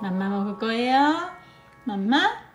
맘마 먹을 거예요? 맘마?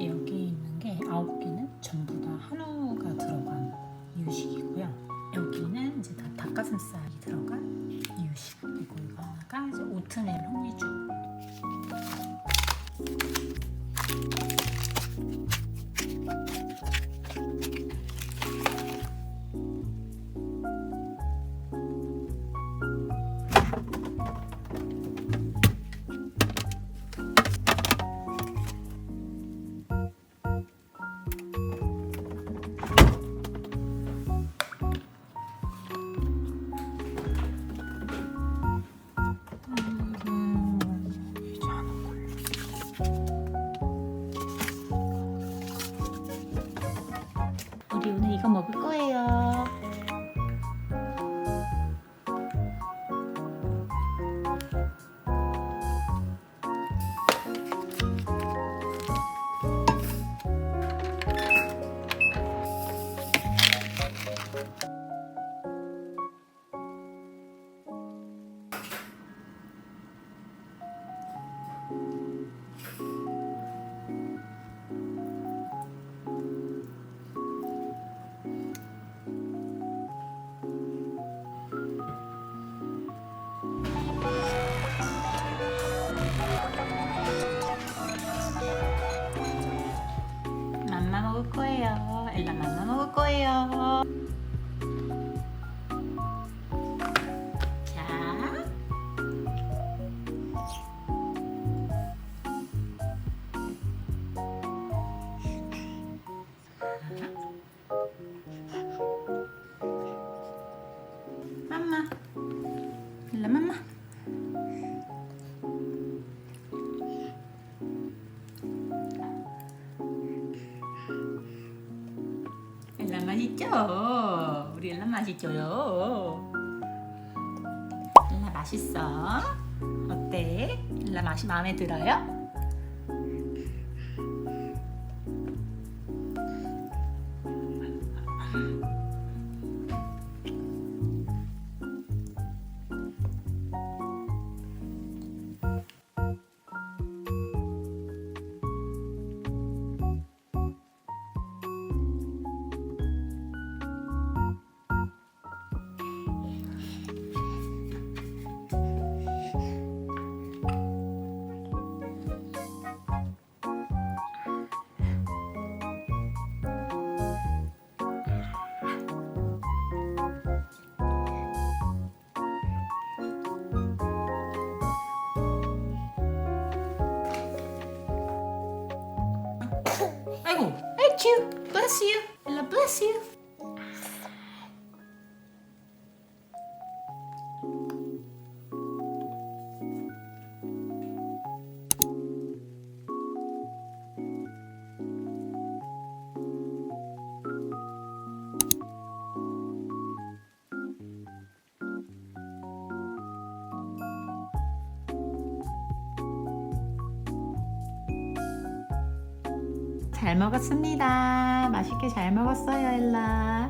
여기 있는 게 9개는 전부 다 한우가 들어간 이유식이고요. 여기는 이제 다 닭가슴살이 들어간 이유식. 그리고 이거 하나가 이제 오트밀 홍미죽. 우리 오늘 이거 먹을 거예요. 맘마 먹을 거예요. 엘라 맘마 먹을 거예요. 자, 맘마, 엘라 맘마. 엘라 맛있죠? 우리 엘라 맛있죠요? 엘라 맛있어? 어때? 엘라 맛이 마음에 들어요? 츄, bless you. 엘라 bless you. 잘 먹었습니다. 맛있게 잘 먹었어요, 엘라.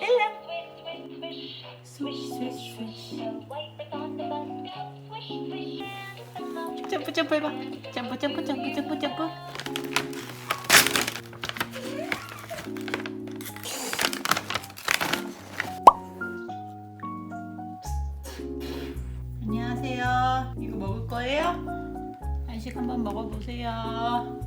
엘라. 스위쉬, 스위쉬. 점프, 점프 해봐. 점프, 점프, 점프, 점프, 점프. 안녕하세요. 이거 먹을 거예요? 간식 한번 먹어보세요.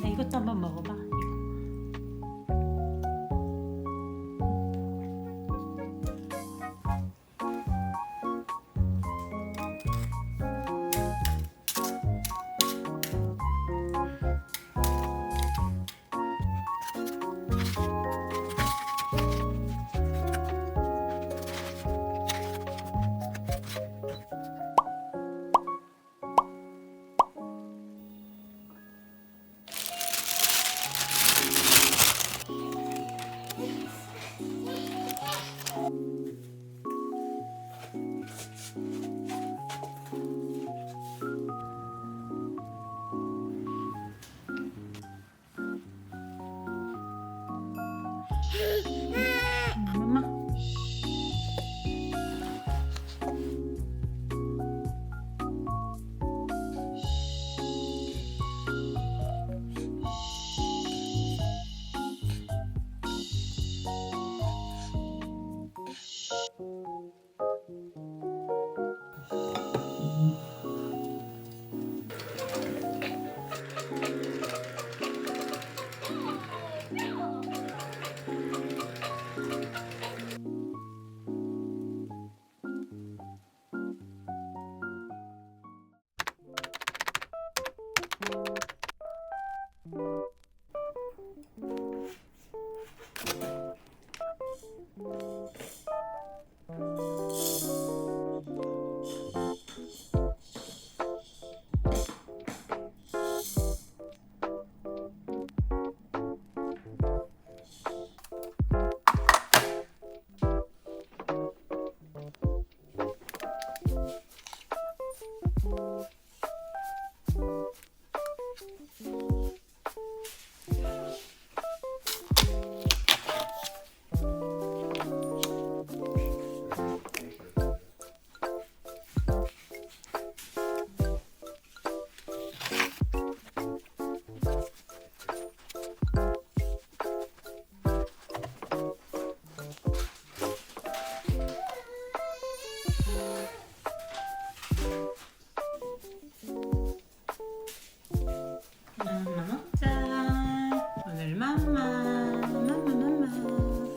네, 이것도 한번 먹어봐. 엄마.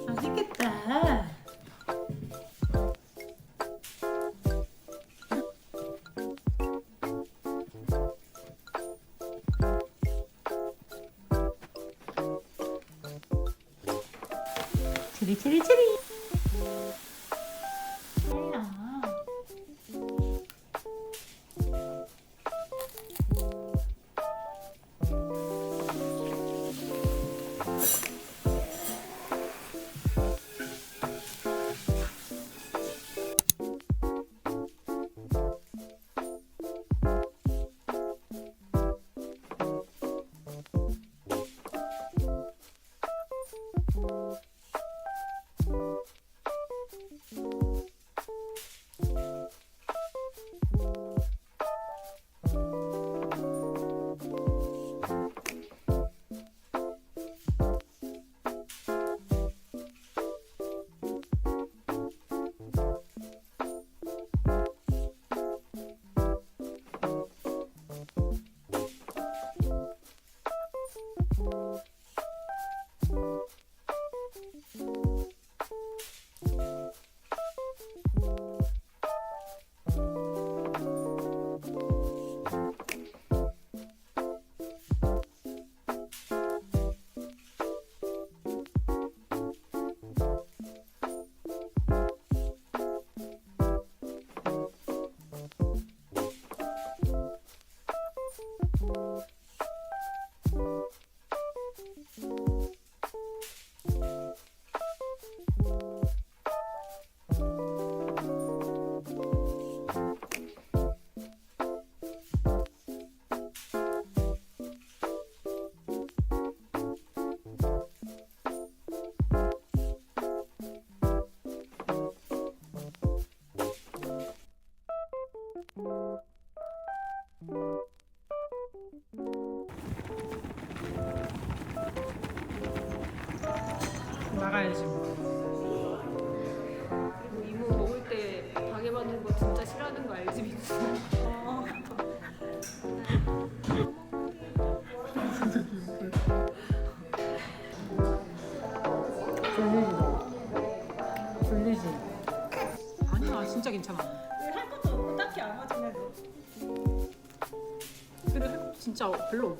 맛있겠다. 치리치리치리. 나가야지 뭐. 그리고 이모 먹을 때 방해받는 거 진짜 싫어하는 거 알지 민수? 졸리지? 아니야 진짜 괜찮아. 할 것도 없고 딱히 안 맞으면 그래 진짜 별로.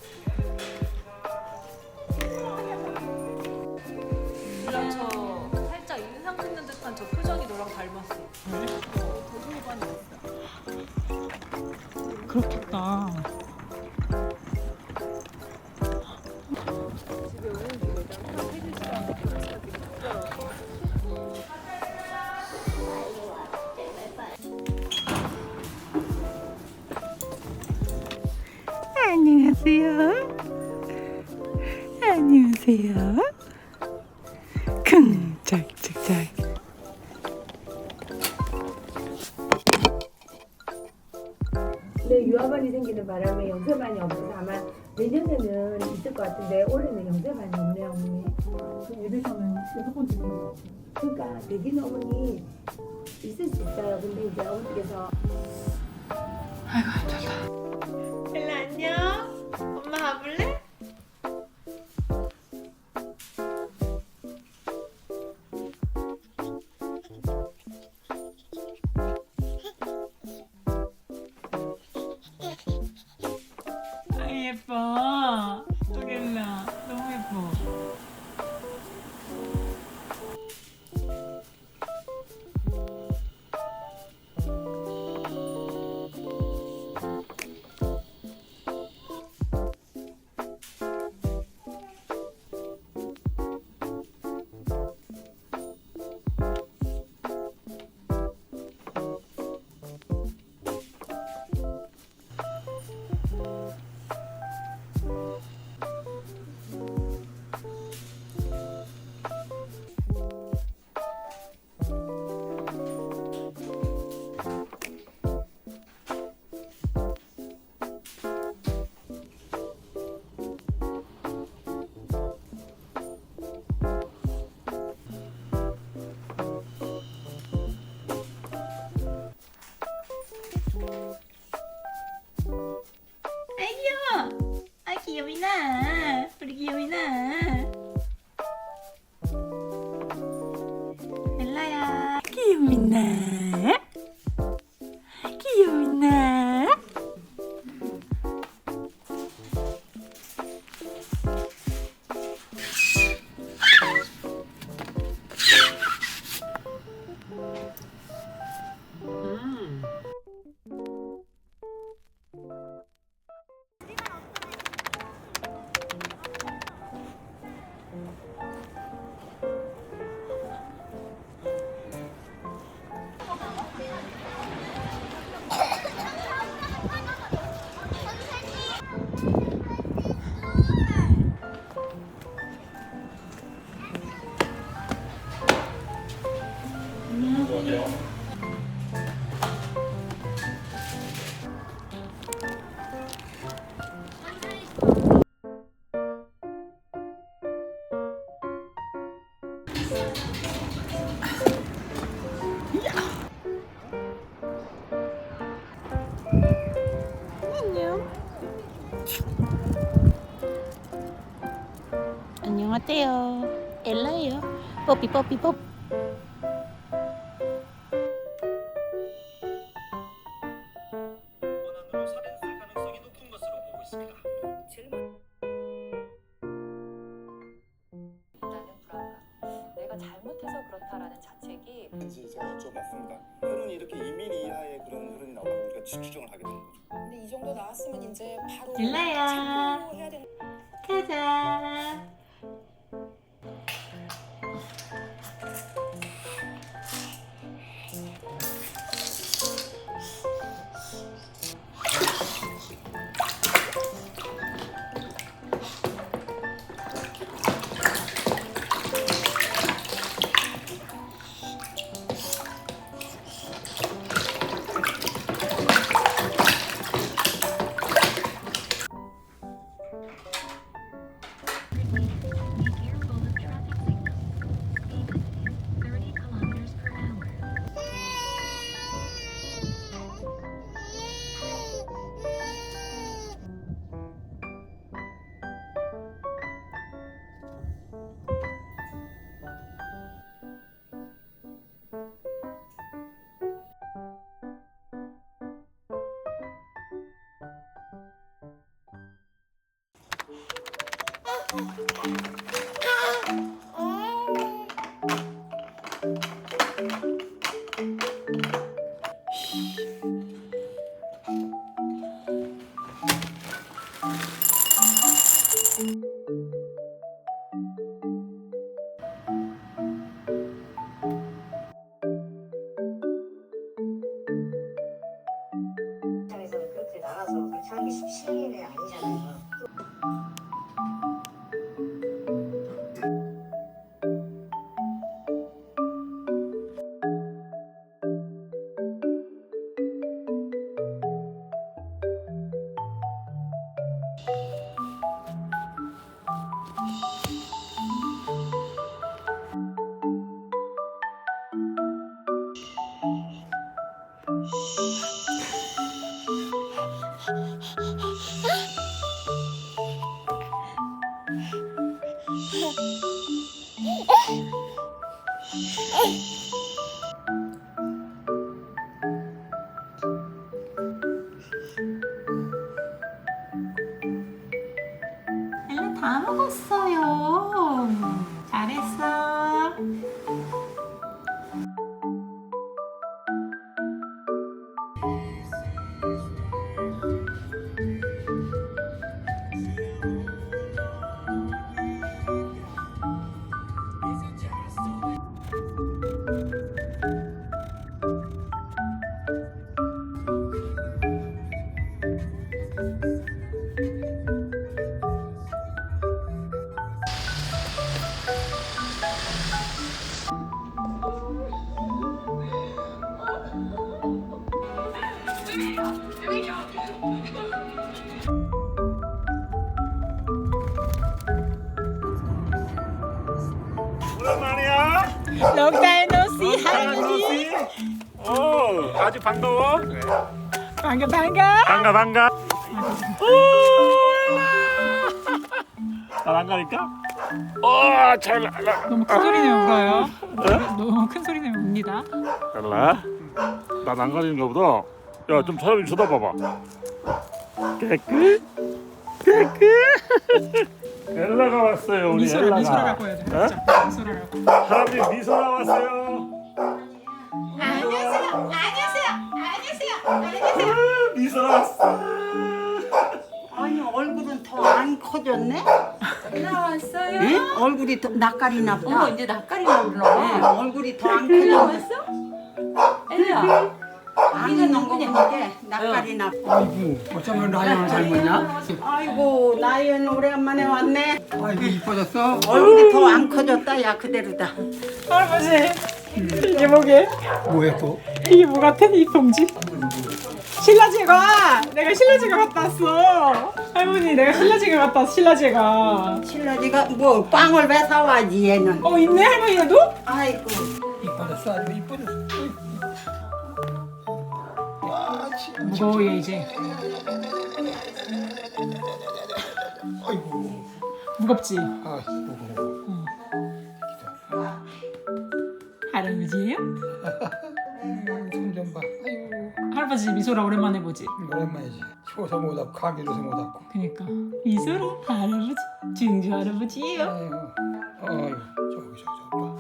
몰라 저 살짝 인상 쓰는 듯한 저 표정이 너랑 닮았어. 대중반이 있어. 그렇겠다. 집에 오는 길에 난 해줄 시간에 같이 특별하고. 안녕하세요. 안녕하세요. 쿵짝짝짝. 네, 유아반이 생기는 바람에 영세반이 없어서 아마 내년에는 있을 것 같은데 올해는 영세반이 없네요, 어머니. 애들서는 6번째 생긴 것 같아요. 그러니까 되긴 어머니 있을 수 있어요. 근데 이제 어머니께서 아이고 힘들다. 벨라 안녕. 엄마 가볼래? 아 예뻐. 또겠나 너무 예뻐. 귀여미나 우리 귀여미나 벨라야 귀여미나. 귀여미나. 안녕하세요. 엘라예요. 뽀삐 뽀삐 뽀. 원한으로 살인했을 가능성이 높은 것으로 보고 있습니다. 나는 불안감. 내가 잘못해서 그렇다라는 자책이 이제 제가 여쭤봤습니다. 혈흔이 이렇게 2mm 이하의 그런 혈흔이 나오면 우리가 추정을 하게 되는 거죠. 근데 이 정도 나왔으면 이제 바로 벨라야 체포해야 되는. 가자. 입장에서는 그렇게 나가서 그렇게 하는 게 쉬운 일이 아니잖아요. 엘라 다 먹었어요. 잘했어. 오랜만이야. Long time no see, 할머니. 오, 아주 반가워. 반가 반가. 반가. 나안 가니까? 잘 날라. 너무 큰 소리 내면 울어요. 너무 큰 소리 내면 웁니다. 날라. 난안 가리는가 보다. 야, 좀 사람 좀 쳐다봐봐. 깨끗. 엘라가 왔어요, 우리 미소라 엘라가. 미소라 갖고 해야 돼. 어? 진짜 미소라 갖고. 할아버지 미소라 왔어요. 미소라 왔어. 아니 얼굴은 더 안 커졌네? 나왔어요? 응? 얼굴이 더 낯가리 나보다. 어머 이제 낯가리 나오나 얼굴이 더 안 커졌네. 엘라 아는 놈이게 낯가리 나. 아이고, 어쩌면 라이언을 닮았냐? 아이고 나연 오래간만에 왔네. 아이고, 이뻐졌어? 얼굴이 더 안 커졌다. 야 그대로다. 할아버지 이게 뭐게? 뭐야 또? 이게 뭐 같아? 이 봉지? 신라제가 내가 신라제가 갔다 왔어. 할머니 내가 신라제가 갔다 왔어. 신라제가. 신라지가 뭐 빵을 왜 사와지 얘는. 있네 할머니가도? 아이고. 이뻐졌어, 아주 이뻐졌어. 와, 참. 무거워 얘 이제. 아이고, 무겁지? 아이고. 할아버지예요? 손좀 봐. 아이고, 할아버지 미소라 오랜만에 보지. 오랜만이지. 추워서 못 왔고, 감기로서 못 왔고. 그니까 미소라 할아버지 증조 할아버지예요. 아이고, 저기 봐.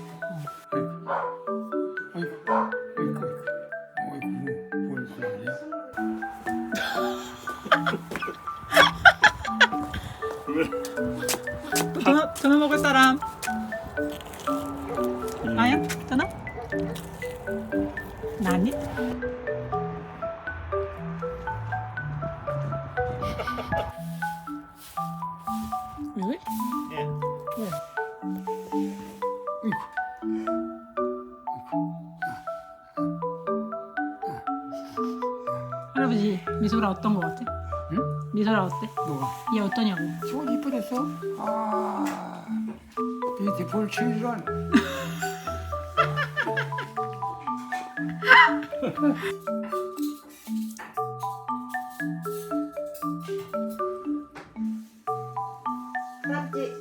아이고, 뭘 그러냐? 도넛 먹을 사람? 나요? 도넛? 나니? 왜? 왜? 할아버지 미소라 어떤 거 같아? 응? 미소라 어때? 뭐가? 얘 어떠냐고? 저거 이뻐졌어? 아, 뷰티풀 칠런. 깍지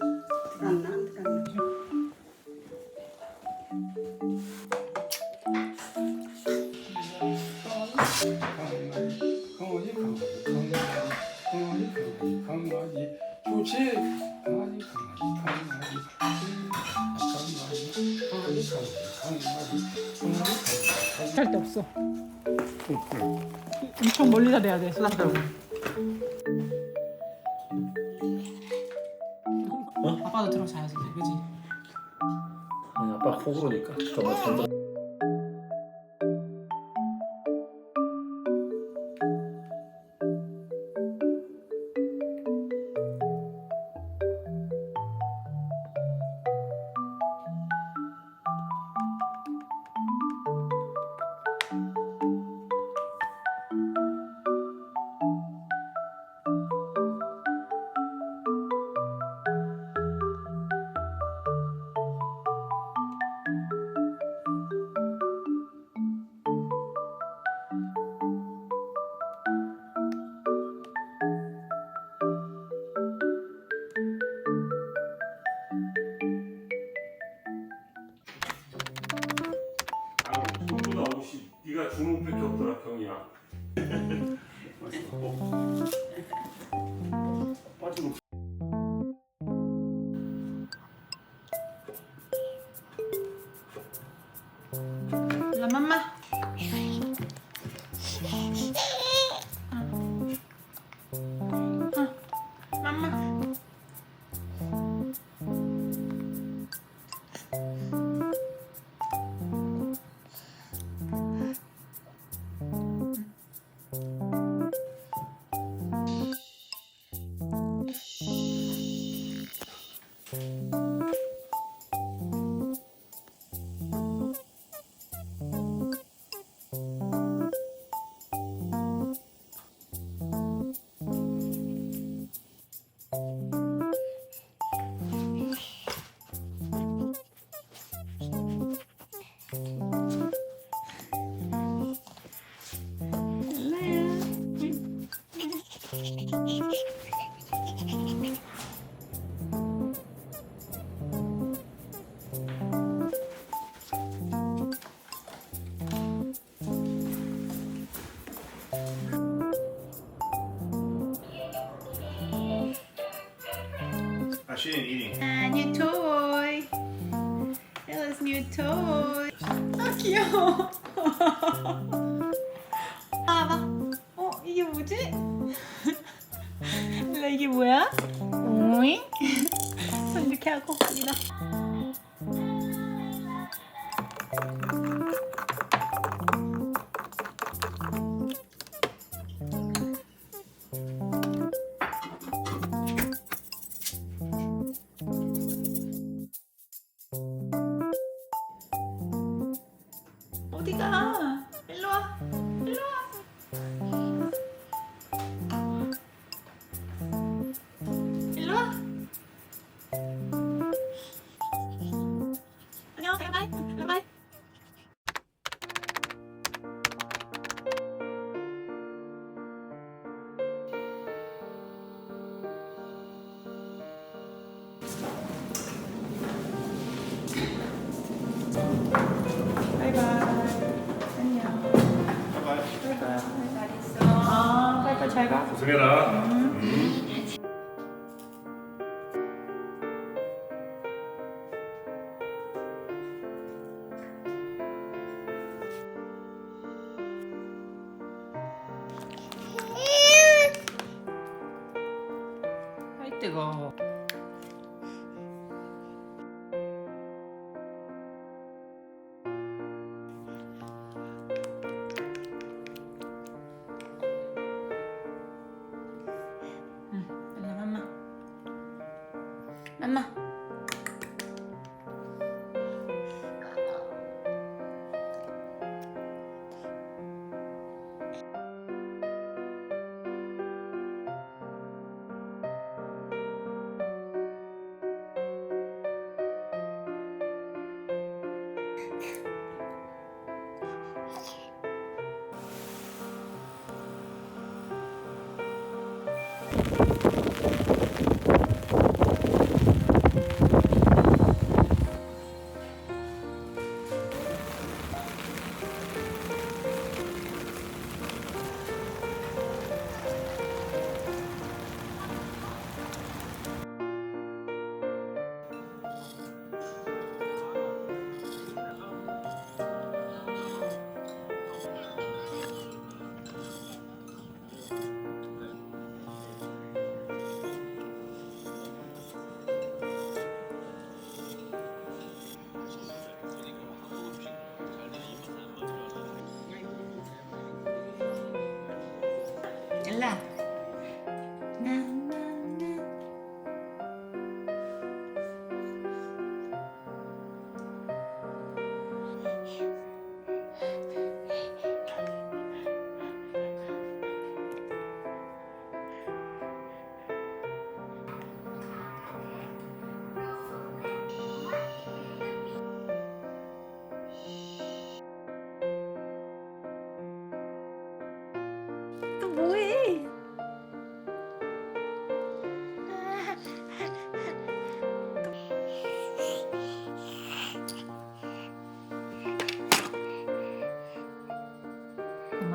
들었나 안 들었나? 강아지 좋지. 강아지 할 데 없어. 엄청 멀리다 대야 돼. 수다 떨고. 아빠도 들어 자야지, 그지? 아니 아빠 호구로니까 정말 잠들. 손보다 옷이 네가 주는 밖에 없더라 경이야. 빠지고. 라 맘마. 맘마. She didn't eating. New toy. Ella's new toy. 아 귀여워. 아 봐. 이게 뭐지? 엘라 이게 뭐야? 오잉? 손 이렇게 하고 갑니다. 어디가? 일로 와. 일로 와. 일로 와. 안녕. 바이바이. 바이바이. 잘 가. 고생해라. 아이 뜨거. 맘마.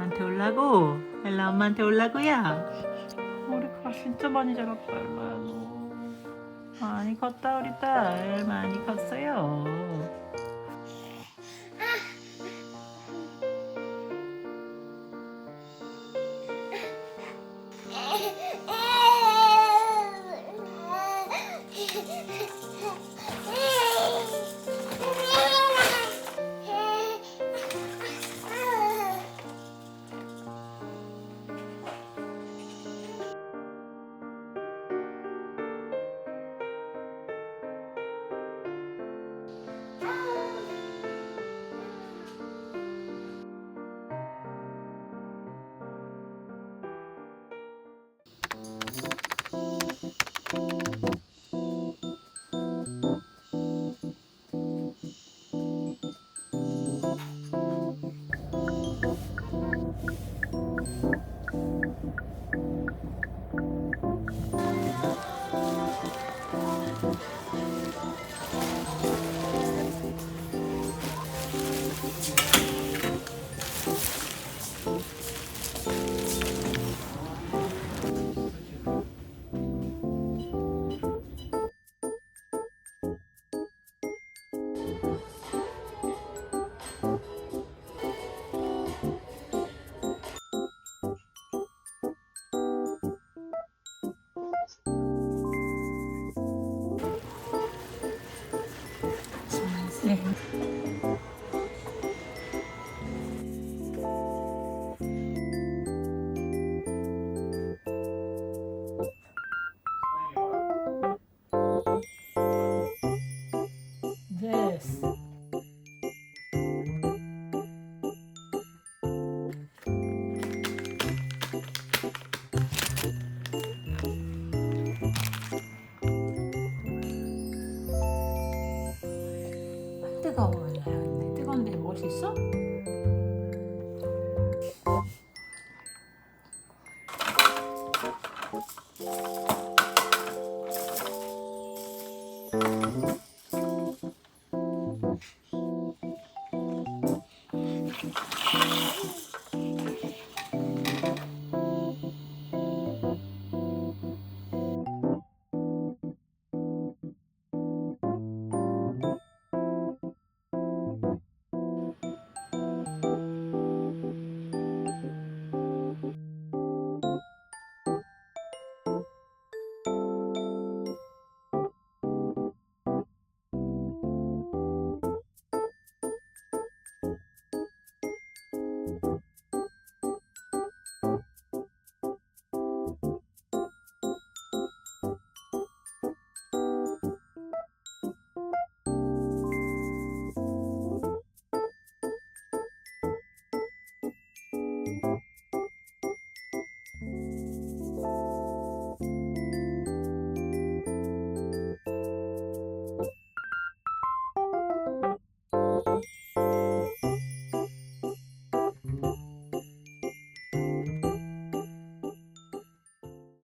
엄마한테 올라고? 엘라 엄마한테 올라고야? 머리카락 진짜 많이 자랐다 엘라야 너. 많이 컸다 우리 딸. 많이 컸어요. This. 뜨거워 엘라야. 뜨거운데 먹을 수 있어?